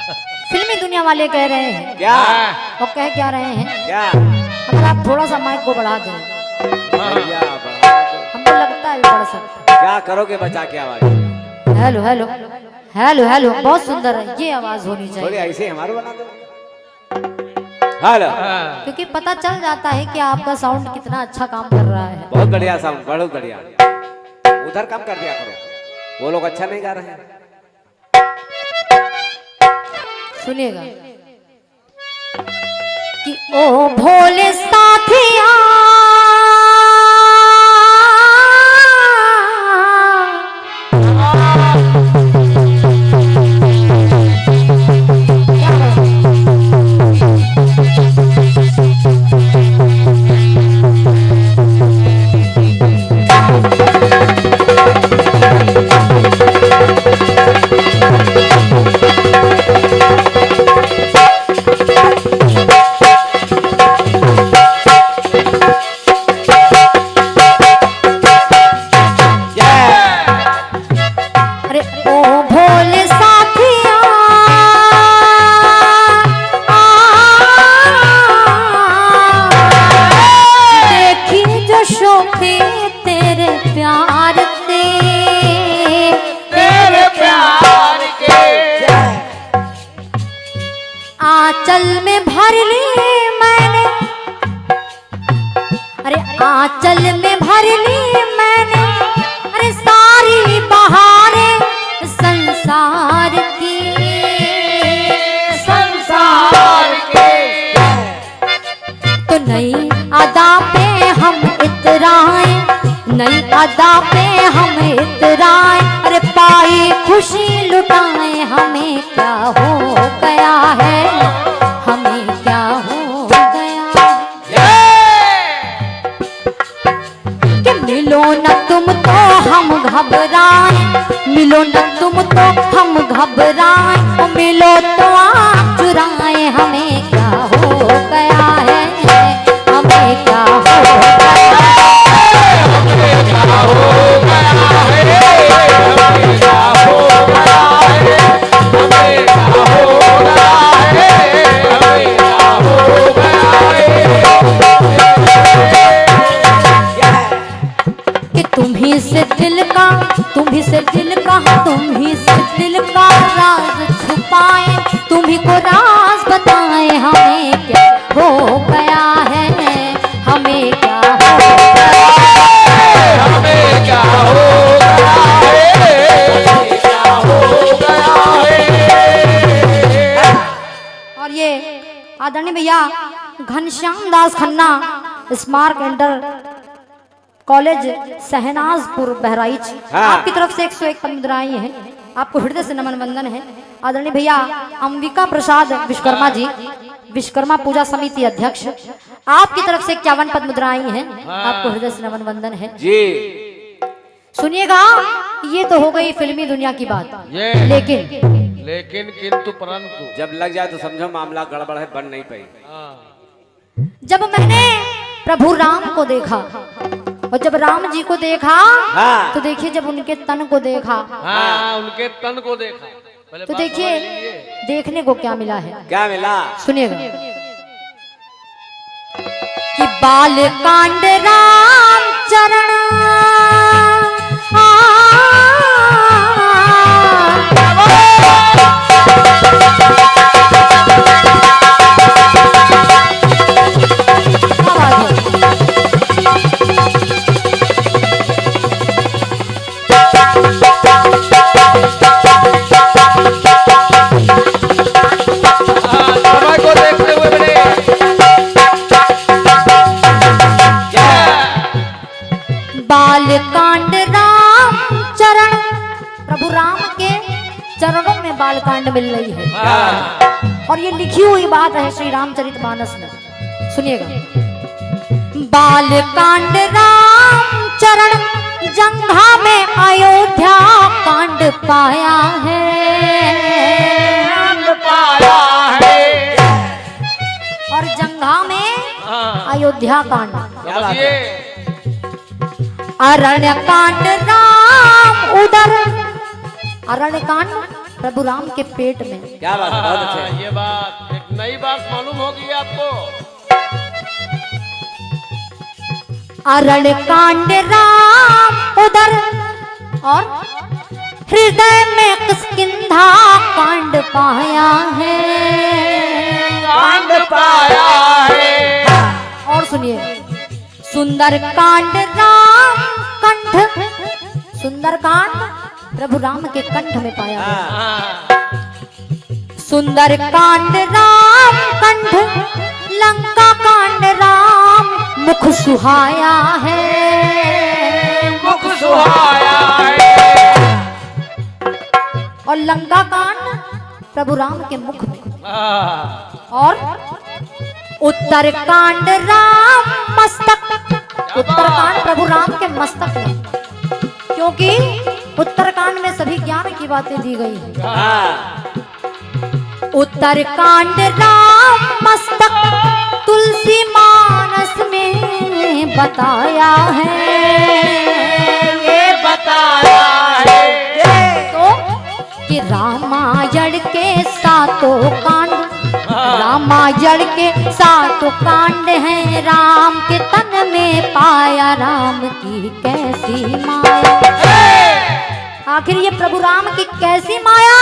फिल्मी दुनिया वाले कह रहे हैं क्या? वो कह क्या रहे हैं क्या? अगर आप थोड़ा सा माइक को बढ़ा दें भैया, हमको लगता है बढ़ सकता क्या करोगे बचा के आवाज? है। हेलो हेलो हेलो हेलो, बहुत सुंदर है ये आवाज होनी थोड़ी चाहिए, ऐसे हमारे बना दो। हेलो, क्योंकि पता चल जाता है कि आपका साउंड कितना अच्छा काम कर रहा है। बहुत बढ़िया साउंड, बहुत बढ़िया। उधर कम कर दिया करो, वो लोग अच्छा नहीं गा रहे हैं। सुनिएगा कि ओ भोले साथिया आंचल में भर ली मैंने, अरे आंचल में भर ली मैंने, अरे सारी बहारें संसार की, संसार की। तो नई अदा पे हम इतराएं, नई अदा पे हम इतराएं, अरे पाई खुशी लुटाएं, हमें क्या हो गया है, हमें क्या हो गया कि मिलो न तुम तो हम घबराएं, मिलो न तुम तो हम घबराएं, और मिलो तो आप चुराएं, हमें क्या हो गया है, हमें क्या हो गया है, हमें क्या हो गया है, हमें क्या हो गया है, हमें क्या हो गया है, हमें क्या हो गया है कि तुम्ही से दिल का, तुम्ही से दिल का, तुम्ही से दिल का राज छुपाए, तुम्ही को राज बताए, हमें क्या हो गया है, हमें क्या हो गया है, हमें क्या हो गया है, हमें क्या हो गया है। और ये आदरणीय भैया घनश्याम दास खन्ना स्मारक इंटर कॉलेज सहनाजपुर बहराइच, आपकी तरफ से 101 मुद्राएं हैं, आपको हृदय से नमन वंदन है। आदरणीय भैया अंबिका प्रसाद विश्वकर्मा जी, विश्वकर्मा पूजा समिति अध्यक्ष, आपकी तरफ से 51 पद मुद्राएं हैं, आपको हृदय से नमन वंदन है जी। सुनिएगा, ये तो हो गई फिल्मी दुनिया की बात, लेकिन किंतु परंतु जब लग जाए तो समझो मामला गड़बड़ है, बन नहीं पाई। जब मैंने प्रभु राम को देखा, और जब राम जी को देखा, हाँ। तो देखिए जब उनके तन को देखा, हाँ, उनके तन को देखा, तो देखिए देखने को क्या मिला है, क्या मिला? सुनिएगा कि बाल कांड राम चरण बालकांड राम चरण, प्रभु राम के चरणों में बालकांड मिल रही है, और ये लिखी हुई बात है श्री रामचरितमानस में, सुनिएगा। बालकांड राम चरण जंघा में अयोध्या कांड पाया है, और जंघा में अयोध्या कांड, अरण्य कांड राम उधर, अरण्य कांड प्रभु राम के पेट में। क्या बात है, बहुत अच्छे। ये बात एक नई बात मालूम होगी आपको। अरण्य कांड राम उधर और हृदय में किष्किंधा कांड पाया है। कांड पाया है। और सुनिए, सुंदर कांड राम कंठ, सुंदर कांड प्रभु राम के कंठ में पाया है। हाँ। सुंदर कांड राम कंठ, लंका कांड राम मुख सुहाया है। मुख सुहाया है। और लंका कांड प्रभु राम के मुख में। और उत्तर कांड राम मस्तक, उत्तर कांड प्रभु राम के मस्तक में, क्योंकि उत्तर कांड में सभी ज्ञान की बातें दी गई हैं। हाँ। उत्तर कांड राम मस्तक तुलसी मानस में बताया है। ये बताया है। तो कि रामायण के सातों कांड, रामायण के सातों कांड हैं। राम के तन में पाया राम की कैसी माया। आखिर ये प्रभु राम की कैसी माया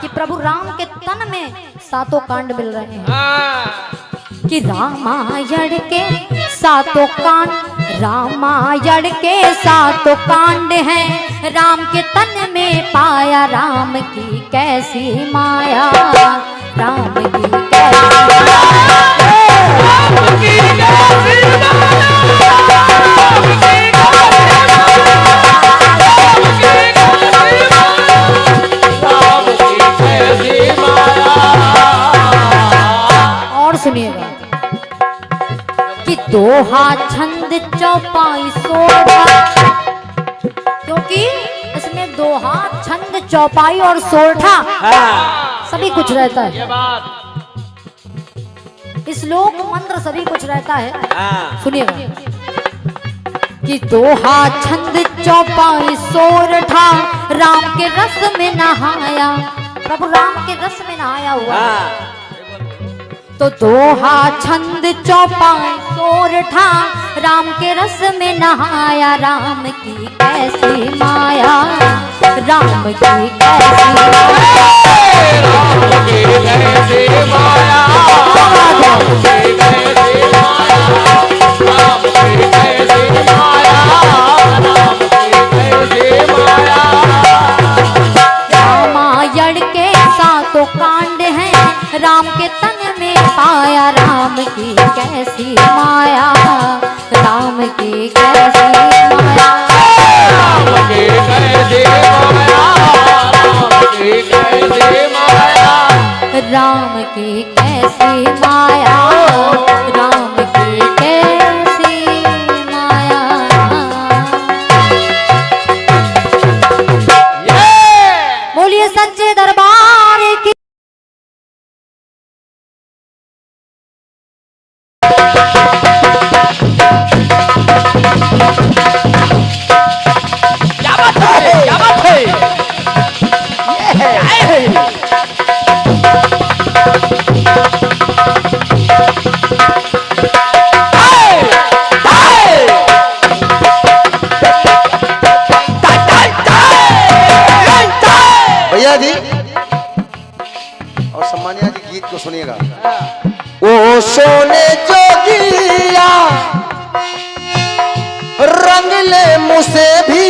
कि प्रभु राम के तन में सातों कांड मिल रहे हैं। कि रामायण के सातों कांड, रामायण के सातों कांड हैं। राम के तन में पाया राम की कैसी माया। राम की कैसी और सुनिएगा कि दोहा छंद चौपाई सोरठा, क्योंकि इसमें दोहा छंद चौपाई और सोरठा सभी कुछ रहता ये है। बात श्लोक मंत्र सभी कुछ रहता है। हाँ। सुनिएगा कि दोहा छंद चौपाई सोरठा, राम के रस में नहाया, प्रभु राम के रस में नहाया हुआ। हाँ। तो दोहा छंद चौपाई सोरठा, राम के रस में नहाया। राम की कैसी माया, राम की कैसी माया। राम की कैसी माया। राम की कैसी माया। राम की कैसी माया। राम की कैसी माया। रामायण के सातों कांड हैं। राम के तन में पाया राम की कैसी माया। राम की कैसी माया। राम की कैसी माया। राम की कैसी माया। राम की कैसी माया। राम की कैसी माया। बोलिए सच्चे दरबार की। क्या बात है, क्या बात है। भैया जी और सम्मानिया जी गीत को सुनिएगा। ओ सोने जोगिया रंग ले मुझसे भी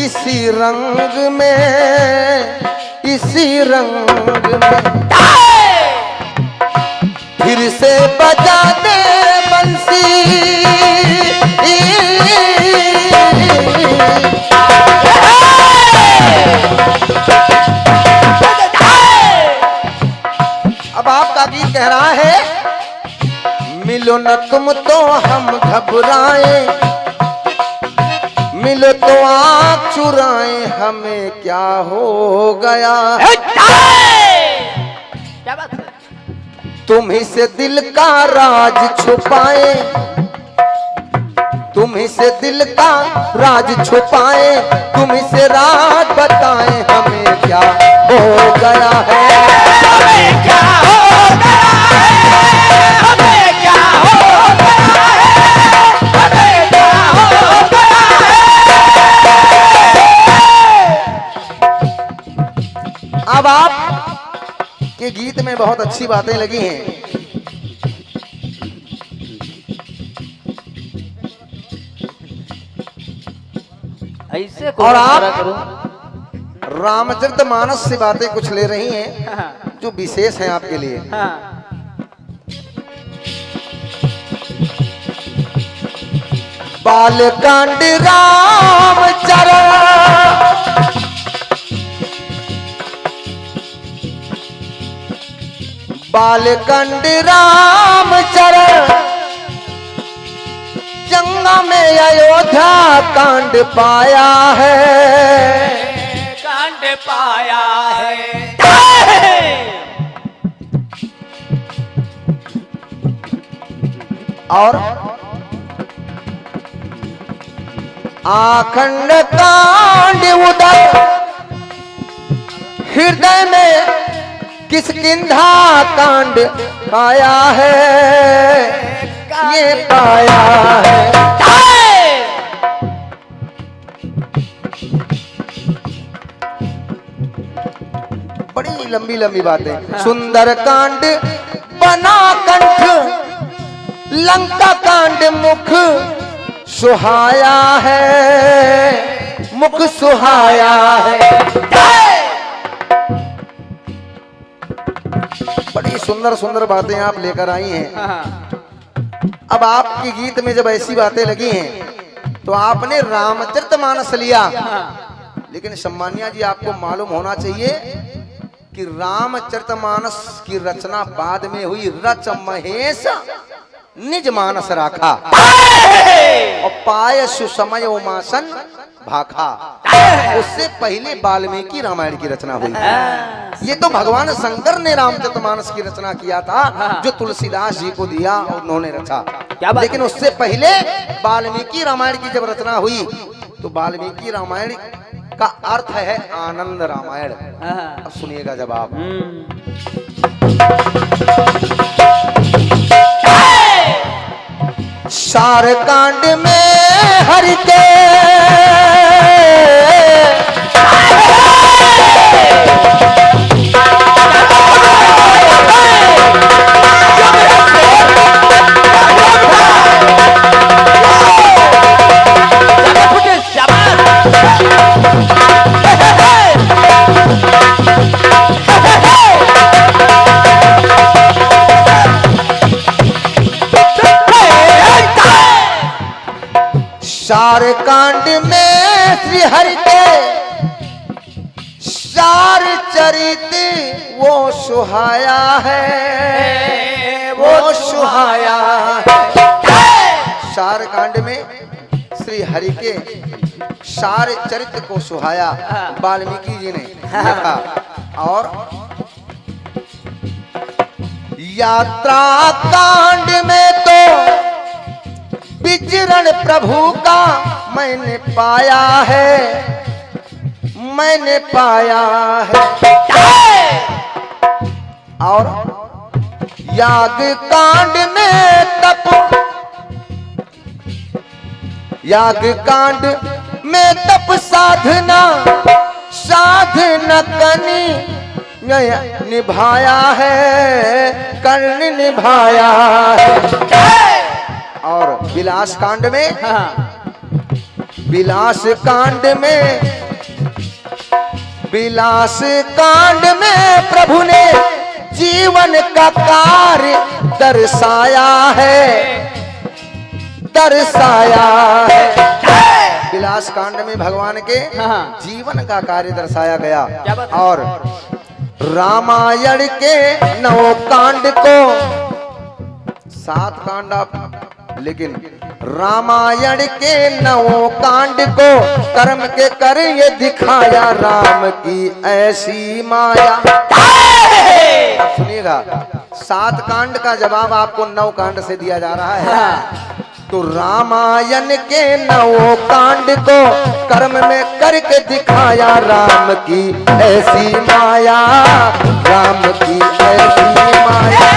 इसी रंग में, इसी रंग में। फिर से बजा दे बंसी। अब आपका गीत कह रहा है, मिलो न तुम तो हम घबराए, मिलो तो आँख चुराए, हमें क्या हो गया। तुम ही से दिल का राज छुपाए, तुम ही से दिल का राज छुपाए, तुम ही से राज बताए, हमें क्या हो गया है। हमें क्या हो गया है, हमें क्या हो गया है, हमें क्या हो गया है। अब आप के गीत में बहुत अच्छी बातें लगी हैं। ऐसे और आप रामचरितमानस से बातें कुछ ले रही हैं जो विशेष हैं आपके लिए। बालकांड रामचरण, बालकांड रामचरण, जंगा में अयोध्या कांड पाया है, कांड पाया है। और आखंड कांड उदय हृदय में किष्किंधा कांड पाया है, ये पाया है। बड़ी लंबी लंबी बातें। सुंदर कांड बना कंठ, लंका कांड मुख सुहाया है, मुख सुहाया है। बड़ी सुंदर सुंदर बातें आप लेकर आई हैं। अब आपके गीत में जब ऐसी बातें लगी हैं तो आपने रामचरितमानस लिया, लेकिन सम्मानिया जी आपको मालूम होना चाहिए कि रामचरितमानस की रचना बाद में हुई। रच महेश निज मानस राखा, और पाय सुसमय उमासन भाखा। उससे पहले वाल्मीकि रामायण की रचना हुई। ये तो भगवान शंकर ने रामचरितमानस की रचना किया था, जो तुलसीदास जी को दिया और उन्होंने रचा। लेकिन उससे पहले वाल्मीकि रामायण की जब रचना हुई तो वाल्मीकि रामायण का अर्थ है आनंद रामायण। अब सुनिएगा जवाब। सार कांड में हरि के सार कांड में श्री हरि के सार चरित वो सुहाया है, वो सुहाया है। सार कांड में श्री हरि के सार चरित्र को सुहाया वाल्मीकि जी ने लिखा। और यात्रा कांड में तो विचरण प्रभु का मैंने पाया है, मैंने पाया है। और याग कांड में तप, याग कांड में तप साधना, साधना कनी निभाया है, कर्ण निभाया है। और विलास कांड में, विलास कांड में, विलास कांड में प्रभु ने जीवन का कार्य दर्शाया है, दर्शाया है। विलास कांड में भगवान के जीवन का कार्य दर्शाया गया। और रामायण के 9 कांड को 7 कांड आप, लेकिन रामायण के 9 कांड को कर्म के कर ये दिखाया राम की ऐसी माया। आप सुनिएगा, 7 कांड का जवाब आपको 9 कांड से दिया जा रहा है। तो तो रामायण के 9 कांड को कर्म में करके दिखाया राम की ऐसी माया, राम की ऐसी माया,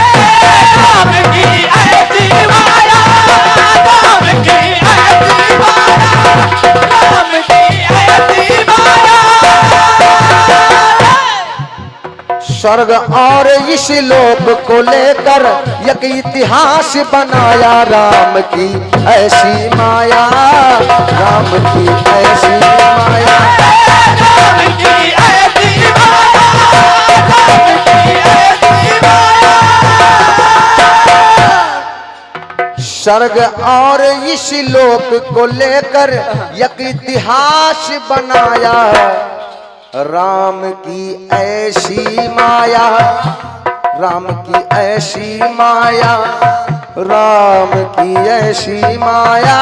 राम की ऐसी माया, राम की ऐसी माया, राम की ऐसी माया। स्वर्ग और इस लोक को लेकर एक इतिहास बनाया राम की ऐसी माया, राम की ऐसी माया, राम की ऐसी माया, राम की ऐसी माया। स्वर्ग और इस लोक को लेकर एक इतिहास बनाया राम की ऐसी माया, राम की ऐसी माया, राम की ऐसी माया।